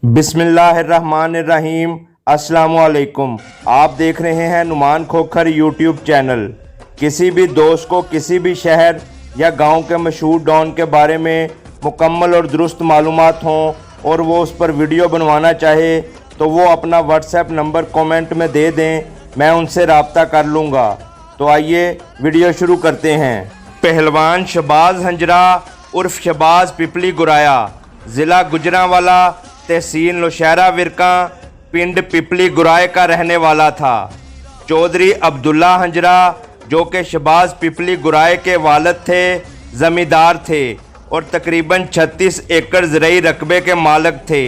बिस्मिल्लाहिर्रहमानिर्रहीम। अस्सलाम वालेकुम। आप देख रहे हैं नुमान खोखर यूट्यूब चैनल। किसी भी दोस्त को किसी भी शहर या गांव के मशहूर डॉन के बारे में मुकम्मल और दुरुस्त मालूमात हों और वो उस पर वीडियो बनवाना चाहे तो वो अपना व्हाट्सएप नंबर कमेंट में दे दें, मैं उनसे रब्ता कर लूँगा। तो आइए वीडियो शुरू करते हैं। पहलवान शहबाज हंजरा उर्फ शहबाज पिपली गुराया, ज़िला गुजरांवाला, तहसील नौशहरा विरका, पिंड पिपली गुराए का रहने वाला था। चौधरी अब्दुल्ला हंजरा जो कि शहबाज पिपली गुराए के वालिद थे, ज़मींदार थे और तकरीबन 36 एकड़ ज़रई रकबे के मालिक थे।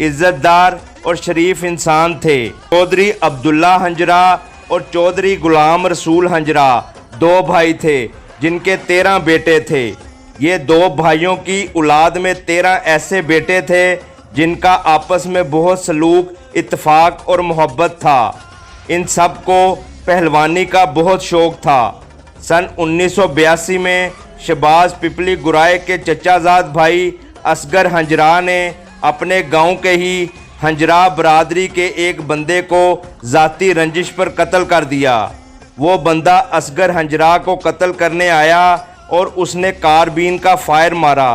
इज़्ज़तदार और शरीफ इंसान थे। चौधरी अब्दुल्ला हंजरा और चौधरी गुलाम रसूल हंजरा दो भाई थे जिनके 13 बेटे थे। ये दो भाइयों की औलाद में 13 ऐसे बेटे थे जिनका आपस में बहुत सलूक, इत्तेफाक और मोहब्बत था। इन सब को पहलवानी का बहुत शौक़ था। सन 1982 में शहबाज पिपली गुराए के चचाजाद भाई असगर हंजरा ने अपने गांव के ही हंजरा बरादरी के एक बंदे को ज़ाती रंजिश पर कत्ल कर दिया। वो बंदा असगर हंजरा को कत्ल करने आया और उसने कारबीन का फायर मारा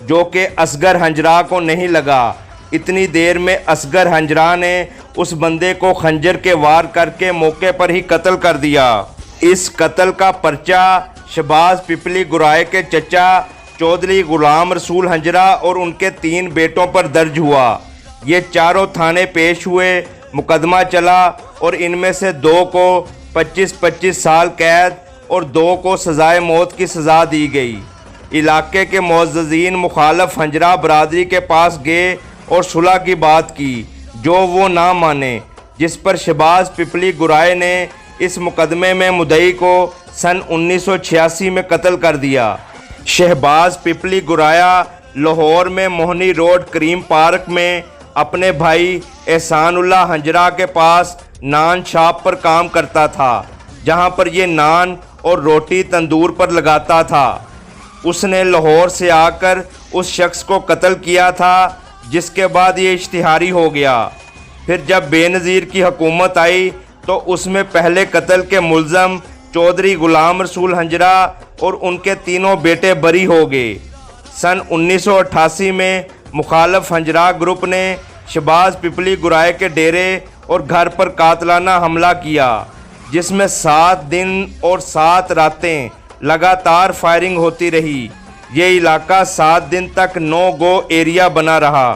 जो कि असगर हंजरा को नहीं लगा। इतनी देर में असगर हंजरा ने उस बंदे को खंजर के वार करके मौके पर ही कत्ल कर दिया। इस कत्ल का पर्चा शहबाज पिपली गुराए के चचा चौधरी गुलाम रसूल हंजरा और उनके 3 बेटों पर दर्ज हुआ। ये चारों थाने पेश हुए, मुकदमा चला और इनमें से 2 को 25-25 साल कैद और 2 को सजाए मौत की सज़ा दी गई। इलाके के मुअज़्ज़ज़ीन मुखालफ हंजरा बरादरी के पास गए और सुलह की बात की जो वो ना माने, जिस पर शहबाज पिपली गुराए ने इस मुकदमे में मुद्दई को सन 1986 में कत्ल कर दिया। शहबाज पिपली गुराया लाहौर में मोहनी रोड करीम पार्क में अपने भाई एहसानुल्लाह हंजरा के पास नान शॉप पर काम करता था, जहां पर ये नान और रोटी तंदूर पर लगाता था। उसने लाहौर से आकर उस शख्स को कत्ल किया था, जिसके बाद ये इश्तिहारी हो गया। फिर जब बेनज़ीर की हुकूमत आई तो उसमें पहले कत्ल के मुल्ज़म चौधरी गुलाम रसूल हंजरा और उनके 3 बेटे बरी हो गए। सन 1988 में मुखालफ हंजरा ग्रुप ने शहबाज पिपली गुराए के डेरे और घर पर कातलाना हमला किया, जिसमें 7 दिन और 7 रातें लगातार फायरिंग होती रही। ये इलाका 7 दिन तक नो गो एरिया बना रहा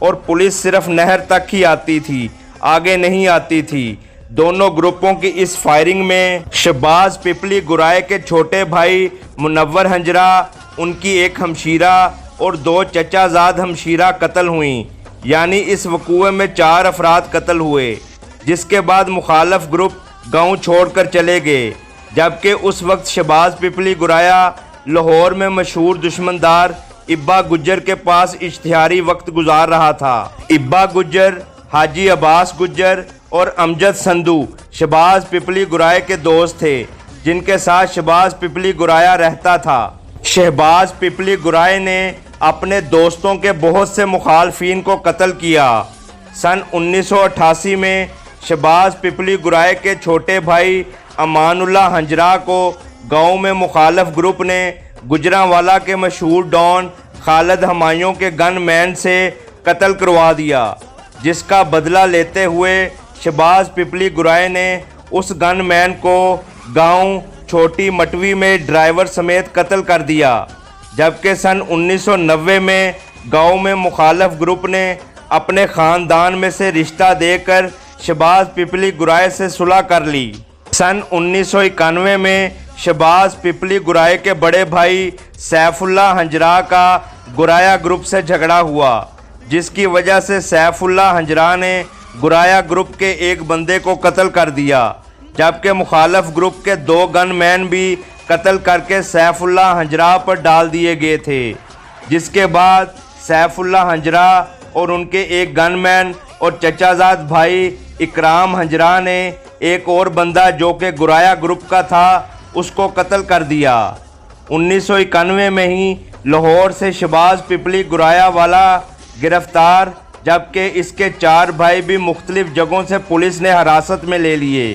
और पुलिस सिर्फ नहर तक ही आती थी, आगे नहीं आती थी। दोनों ग्रुपों की इस फायरिंग में शहबाज पिपली गुराए के छोटे भाई मुनव्वर हंजरा, उनकी एक हमशीरा और 2 चचाजाद हमशीरा कत्ल हुई। यानी इस वक़ूए में 4 अफराद कत्ल हुए, जिसके बाद मुखालफ ग्रुप गांव छोड़कर चले गए। जबकि उस वक्त शहबाज पिपली गुराया लाहौर में मशहूर दुश्मनदार इब्बा गुज्जर के पास इश्तिहारी वक्त गुजार रहा था। इब्बा गुज्जर, हाजी अब्बास गुज्जर और अमजद संधू शहबाज पिपली गुराए के दोस्त थे, जिनके साथ शहबाज पिपली गुराया रहता था। शहबाज पिपली गुराए ने अपने दोस्तों के बहुत से मुखालफिन को कत्ल किया। सन 1988 में शहबाज पिपली गुराए के छोटे भाई अमानुल्लाह हंजरा को गांव में मुखालफ ग्रुप ने गुजरांवाला के मशहूर डॉन खालिद हमायूं के गन मैन से कत्ल करवा दिया, जिसका बदला लेते हुए शहबाज पिपली गुराए ने उस गन मैन को गांव छोटी मटवी में ड्राइवर समेत कत्ल कर दिया। जबकि सन 1990 में गांव में मुखालफ ग्रुप ने अपने ख़ानदान में से रिश्ता देकर शहबाज पिपली गुराए से सुलह कर ली। सन 1991 में शहबाज पिपली गुराए के बड़े भाई सैफुल्लाह हंजरा का गुराया ग्रुप से झगड़ा हुआ, जिसकी वजह से सैफुल्लाह हंजरा ने गुराया ग्रुप के एक बंदे को कत्ल कर दिया। जबकि मुखालफ ग्रुप के 2 गनमैन भी कत्ल करके सैफुल्लाह हंजरा पर डाल दिए गए थे। जिसके बाद सैफुल्लाह हंजरा और उनके एक गनमैन और चचाजाद भाई इकराम हंजरा ने एक और बंदा जो कि गुराया ग्रुप का था उसको कत्ल कर दिया। 1991 में ही लाहौर से शहबाज पिपली गुराया वाला गिरफ्तार, जबकि इसके 4 भाई भी मुख्तलिफ जगहों से पुलिस ने हिरासत में ले लिए।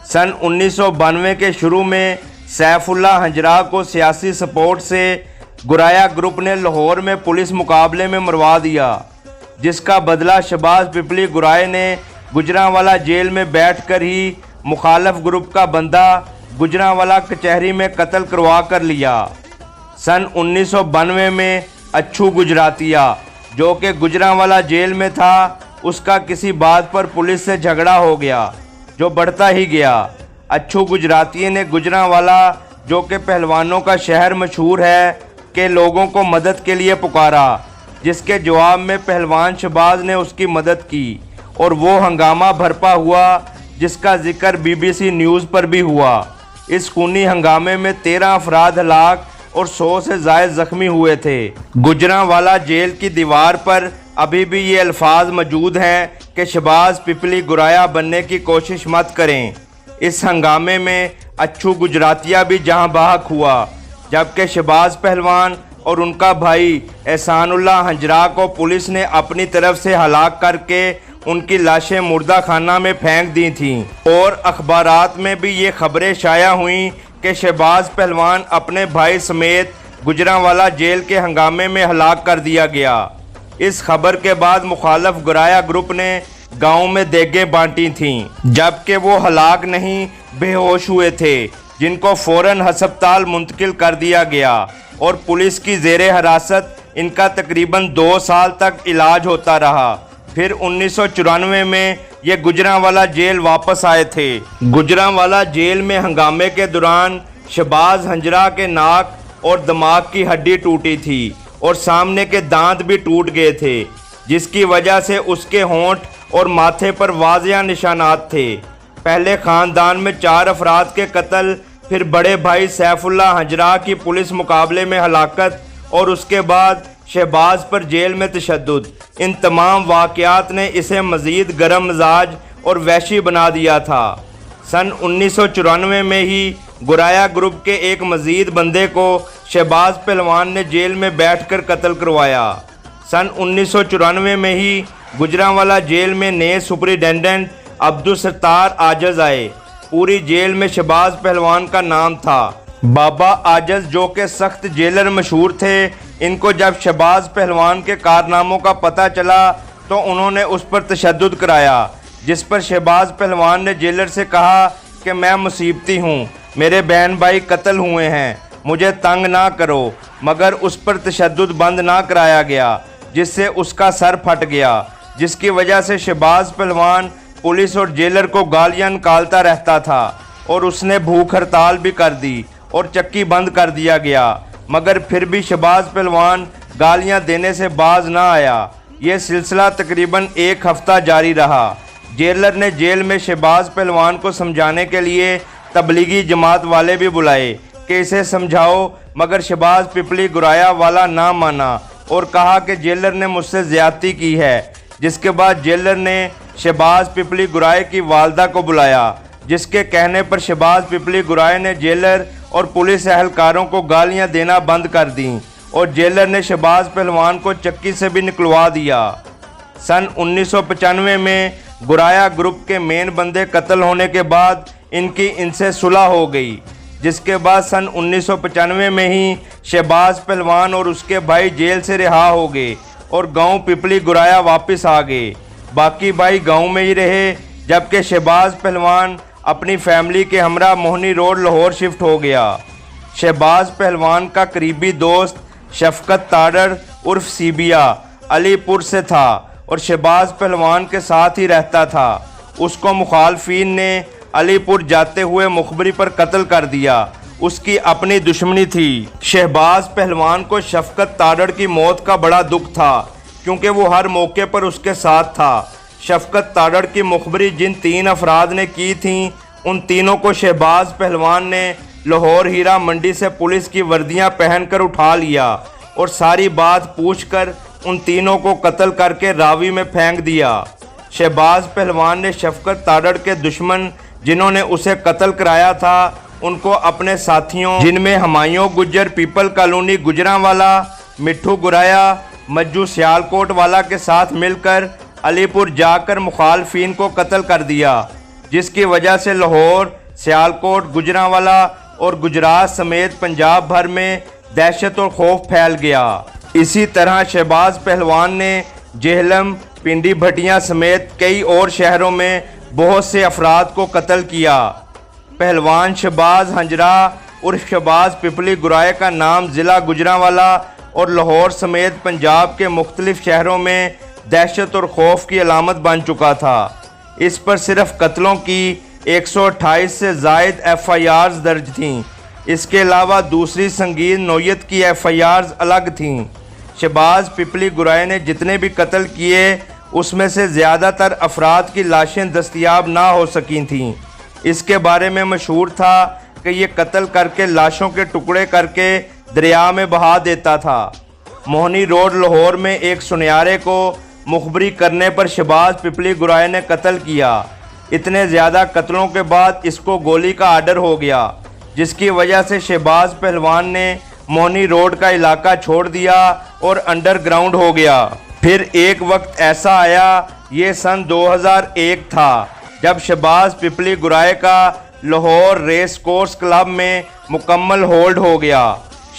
सन 1992 के शुरू में सैफुल्लाह हंजरा को सियासी सपोर्ट से गुराया ग्रुप ने लाहौर में पुलिस मुकाबले में मरवा दिया, जिसका बदला शहबाज पिपली गुराए ने गुजरांवाला जेल में बैठकर ही मुखालफ ग्रुप का बंदा गुजरांवाला कचहरी में कत्ल करवा कर लिया। सन 1992 में अच्छू गुजरातिया, जो कि गुजरांवाला जेल में था, उसका किसी बात पर पुलिस से झगड़ा हो गया जो बढ़ता ही गया। अच्छू गुजरातिये ने गुजरांवाला, जो कि पहलवानों का शहर मशहूर है, के लोगों को मदद के लिए पुकारा, जिसके जवाब में पहलवान शहबाज ने उसकी मदद की और वो हंगामा भरपा हुआ जिसका जिक्र BBC न्यूज़ पर भी हुआ। इस खूनी हंगामे में 13 अफराद हलाक और 100 से ज़ायद ज़ख्मी हुए थे। गुजरांवाला जेल की दीवार पर अभी भी ये अल्फाज मौजूद हैं कि शहबाज पिपली गुराया बनने की कोशिश मत करें। इस हंगामे में अच्छू गुजरातिया भी जहां बहक हुआ, जबकि शहबाज पहलवान और उनका भाई एहसानुल्लाह हंजरा को पुलिस ने अपनी तरफ से हलाक करके उनकी लाशें मुर्दा खाना में फेंक दी थीं और अखबारात में भी ये खबरें शाया हुईं कि शहबाज पहलवान अपने भाई समेत गुजरांवाला जेल के हंगामे में हलाक कर दिया गया। इस खबर के बाद मुखालफ गुराया ग्रुप ने गांव में देगें बांटी थीं, जबकि वो हलाक नहीं बेहोश हुए थे, जिनको फौरन हस्पताल मुंतकिल कर दिया गया और पुलिस की ज़ेरे हिरासत इनका तकरीबन 2 साल तक इलाज होता रहा। फिर 1994 में ये गुजरांवाला जेल वापस आए थे। गुजरांवाला जेल में हंगामे के दौरान शहबाज हंजरा के नाक और दिमाग की हड्डी टूटी थी और सामने के दांत भी टूट गए थे, जिसकी वजह से उसके होंठ और माथे पर वाज़िया निशानात थे। पहले ख़ानदान में 4 अफराद के कत्ल, फिर बड़े भाई सैफुल्लाह हंजरा की पुलिस मुकाबले में हलाकत और उसके बाद शहबाज पर जेल में तशद्दुद, इन तमाम वाक़यात ने इसे मज़ीद गर्म मिजाज और वहशी बना दिया था। सन 1994 में ही गुराया ग्रुप के एक मज़ीद बंदे को शहबाज पहलवान ने जेल में बैठकर कत्ल करवाया। सन 1994 में ही गुजरांवाला जेल में नए सुपरिटेंडेंट अब्दुल सत्तार आजज आए। पूरी जेल में शहबाज पहलवान का नाम था। बाबा आजज, जो कि सख्त जेलर मशहूर थे, इनको जब शहबाज पहलवान के कारनामों का पता चला तो उन्होंने उस पर तशद्दुद कराया, जिस पर शहबाज पहलवान ने जेलर से कहा कि मैं मुसीबती हूँ, मेरे बहन भाई कत्ल हुए हैं, मुझे तंग ना करो, मगर उस पर तशद्दुद बंद ना कराया गया, जिससे उसका सर फट गया, जिसकी वजह से शहबाज पहलवान पुलिस और जेलर को गालियाँ निकालता रहता था और उसने भूख हड़ताल भी कर दी और चक्की बंद कर दिया गया, मगर फिर भी शहबाज पहलवान गालियां देने से बाज ना आया। ये सिलसिला तकरीबन 1 हफ्ता जारी रहा। जेलर ने जेल में शहबाज पहलवान को समझाने के लिए तबलीगी जमात वाले भी बुलाए कि इसे समझाओ, मगर शहबाज पिपली गुराया वाला ना माना और कहा कि जेलर ने मुझसे ज़्यादती की है। जिसके बाद जेलर ने शहबाज पिपली गुराए की वालदा को बुलाया, जिसके कहने पर शहबाज पिपली गुराए ने जेलर और पुलिस एहलकारों को गालियां देना बंद कर दी और जेलर ने शहबाज पहलवान को चक्की से भी निकलवा दिया। सन 1995 में गुराया ग्रुप के मेन बंदे कत्ल होने के बाद इनकी इनसे सुलह हो गई, जिसके बाद सन 1995 में ही शहबाज पहलवान और उसके भाई जेल से रिहा हो गए और गांव पिपली गुराया वापस आ गए। बाकी भाई गांव में ही रहे, जबकि शहबाज पहलवान अपनी फैमिली के हमरा मोहनी रोड लाहौर शिफ्ट हो गया। शहबाज पहलवान का करीबी दोस्त शफकत ताड़र उर्फ सीबिया अलीपुर से था और शहबाज पहलवान के साथ ही रहता था। उसको मुखालफीन ने अलीपुर जाते हुए मुखबरी पर कत्ल कर दिया। उसकी अपनी दुश्मनी थी। शहबाज पहलवान को शफकत ताड़र की मौत का बड़ा दुख था, क्योंकि वो हर मौके पर उसके साथ था। शफकत ताड़र की मुखबरी जिन 3 अफराद ने की थी, उन तीनों को शहबाज पहलवान ने लाहौर हीरा मंडी से पुलिस की वर्दियां पहनकर उठा लिया और सारी बात पूछकर उन तीनों को कत्ल करके रावी में फेंक दिया। शहबाज पहलवान ने शफकत ताड़र के दुश्मन जिन्होंने उसे कत्ल कराया था, उनको अपने साथियों, जिनमें हमायूं गुज्जर पीपल कॉलोनी गुजरांवाला, मिट्ठू गुराया, मज्जू सियालकोट वाला के साथ मिलकर अलीपुर जाकर मुखालफिन को कत्ल कर दिया, जिसकी वजह से लाहौर, सियालकोट, गुजरांवाला और गुजरात समेत पंजाब भर में दहशत और खौफ फैल गया। इसी तरह शहबाज पहलवान ने जेहलम, पिंडी, भटियां समेत कई और शहरों में बहुत से अफराद को कत्ल किया। पहलवान शहबाज हंजरा उर्फ शहबाज पिपली गुराए का नाम ज़िला गुजरांवाला और लाहौर समेत पंजाब के मुख्तलिफ शहरों में दहशत और खौफ की अलामत बन चुका था। इस पर सिर्फ कत्लों की 128 से ज़ायद FIRs दर्ज थीं। इसके अलावा दूसरी संगीन नौयत की FIRs अलग थीं। शहबाज पिपली गुराए ने जितने भी कत्ल किए उसमें से ज़्यादातर अफराद की लाशें दस्तयाब ना हो सकी थीं। इसके बारे में मशहूर था कि ये कत्ल करके लाशों के टुकड़े करके दरिया में बहा देता था। मोहनी रोड लाहौर में एक सुनियारे को मुखबरी करने पर शहबाज पिपली गुराए ने कत्ल किया। इतने ज़्यादा कत्लों के बाद इसको गोली का आर्डर हो गया, जिसकी वजह से शहबाज पहलवान ने मोहनी रोड का इलाका छोड़ दिया और अंडरग्राउंड हो गया। फिर एक वक्त ऐसा आया, ये सन 2001 था, जब शहबाज पिपली गुराए का लाहौर रेस कोर्स क्लब में मुकम्मल होल्ड हो गया।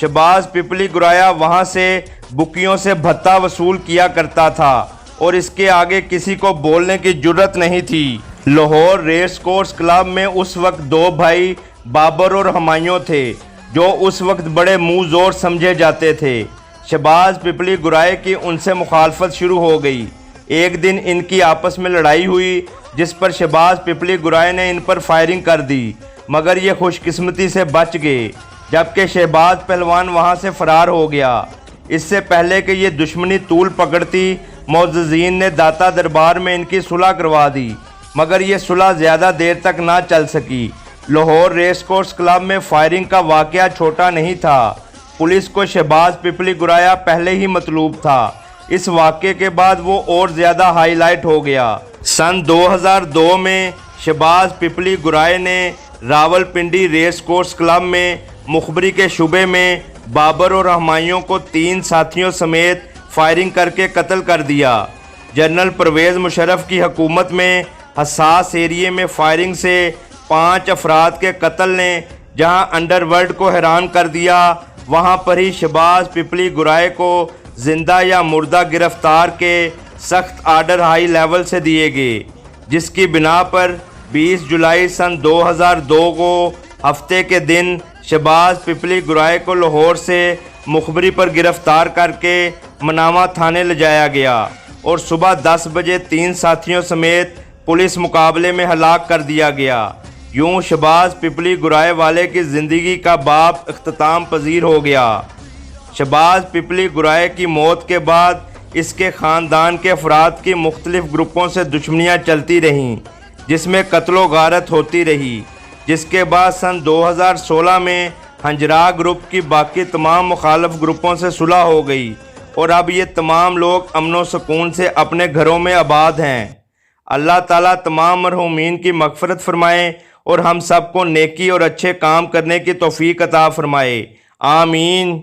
शहबाज पिपली गुराया वहाँ से बुकियों से भत्ता वसूल किया करता था और इसके आगे किसी को बोलने की जुर्रत नहीं थी। लाहौर रेस कोर्स क्लब में उस वक्त दो भाई बाबर और हुमायूं थे, जो उस वक्त बड़े मुँह जोर समझे जाते थे। शहबाज पिपली गुराए की उनसे मुखालफत शुरू हो गई। एक दिन इनकी आपस में लड़ाई हुई, जिस पर शहबाज पिपली गुराए ने इन पर फायरिंग कर दी, मगर ये खुशकिस्मती से बच गए, जबकि शहबाज पहलवान वहां से फरार हो गया। इससे पहले कि ये दुश्मनी तूल पकड़ती, मुअज़्ज़िज़ीन ने दाता दरबार में इनकी सुलह करवा दी, मगर ये सुलह ज़्यादा देर तक ना चल सकी। लाहौर रेस कोर्स क्लब में फायरिंग का वाक़या छोटा नहीं था। पुलिस को शहबाज पिपली गुराया पहले ही मतलूब था। इस वाक़े के बाद वो और ज़्यादा हाईलाइट हो गया। सन 2002 में शहबाज पिपली गुराए ने रावलपिंडी रेस कोर्स क्लब में मुखबरी के शुबे में बाबर और हुमायूं को 3 साथियों समेत फायरिंग करके कत्ल कर दिया। जनरल परवेज़ मुशर्रफ की हुकूमत में हसास एरिए में फायरिंग से 5 अफराद के कत्ल ने जहां अंडरवर्ल्ड को हैरान कर दिया, वहां पर ही शहबाज पिपली गुराए को जिंदा या मुर्दा गिरफ्तार के सख्त आर्डर हाई लेवल से दिए गए, जिसकी बिना पर 20 जुलाई सन 2002 को हफ्ते के दिन शहबाज पिपली गुराए को लाहौर से मुखबरी पर गिरफ्तार करके मनावा थाने ले जाया गया और सुबह 10 बजे 3 साथियों समेत पुलिस मुकाबले में हलाक कर दिया गया। यूं शहबाज पिपली गुराए वाले की ज़िंदगी का बाब इख्तिताम पजीर हो गया। शहबाज पिपली गुराए की मौत के बाद इसके ख़ानदान के अफराद की मुख्तलिफ ग्रुपों से दुश्मनियाँ चलती रहीं, जिसमें कत्लो गारत होती रही, जिसके बाद सन 2016 में हंजरा ग्रुप की बाकी तमाम मुखालफ ग्रुपों से सुलह हो गई और अब ये तमाम लोग अमन व सुकून से अपने घरों में आबाद हैं। अल्लाह ताला तमाम मरहूमीन की मग़फ़िरत फ़रमाए और हम सब को नेकी और अच्छे काम करने की तौफ़ीक अता फ़रमाए, आमीन।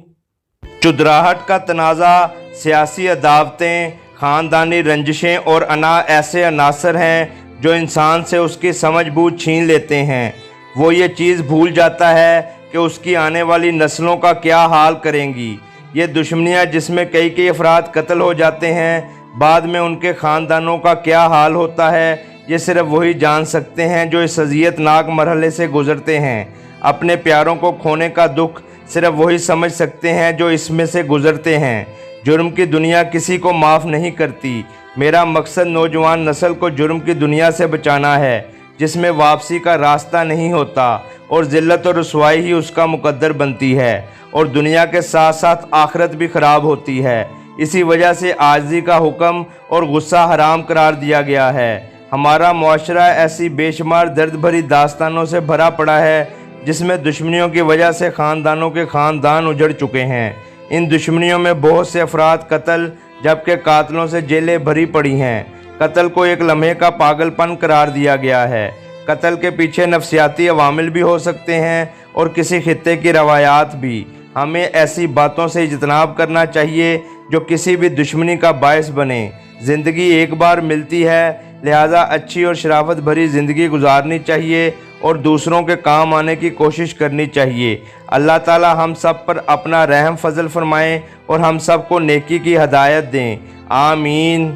चुदराहट का तनाज़ा, सियासी अदावतें, ख़ानदानी रंजिशें और अना ऐसे अनासर हैं जो इंसान से उसकी समझ बूझ छीन लेते हैं। वो ये चीज़ भूल जाता है कि उसकी आने वाली नस्लों का क्या हाल करेंगी। ये दुश्मनियाँ जिसमें कई अफराद कत्ल हो जाते हैं, बाद में उनके ख़ानदानों का क्या हाल होता है, ये सिर्फ वही जान सकते हैं जो इस अज़ियतनाक मरहले से गुज़रते हैं। अपने प्यारों को खोने का दुख सिर्फ वही समझ सकते हैं जो इसमें से गुज़रते हैं। जुर्म की दुनिया किसी को माफ़ नहीं करती। मेरा मकसद नौजवान नस्ल को जुर्म की दुनिया से बचाना है, जिसमें वापसी का रास्ता नहीं होता और ज़िल्लत और रुसवाई ही उसका मुकद्दर बनती है और दुनिया के साथ साथ आखिरत भी ख़राब होती है। इसी वजह से आजिज़ी का हुक्म और गुस्सा हराम करार दिया गया है। हमारा मुआशरा ऐसी बेशुमार दर्द भरी दास्तानों से भरा पड़ा है, जिसमें दुश्मनियों की वजह से ख़ानदानों के ख़ानदान उजड़ चुके हैं। इन दुश्मनियों में बहुत से अफराद कत्ल, जबकि कातलों से जेलें भरी पड़ी हैं। कत्ल को एक लम्हे का पागलपन करार दिया गया है। कत्ल के पीछे नफसियाती अवामिल भी हो सकते हैं और किसी खित्ते की रवायात भी। हमें ऐसी बातों से इजतनाब करना चाहिए जो किसी भी दुश्मनी का बायस बने। ज़िंदगी एक बार मिलती है, लिहाजा अच्छी और शराफत भरी ज़िंदगी गुजारनी चाहिए और दूसरों के काम आने की कोशिश करनी चाहिए। अल्लाह ताला हम सब पर अपना रहम फजल फरमाएँ और हम सब को नेकी की हदायत दें। आमीन।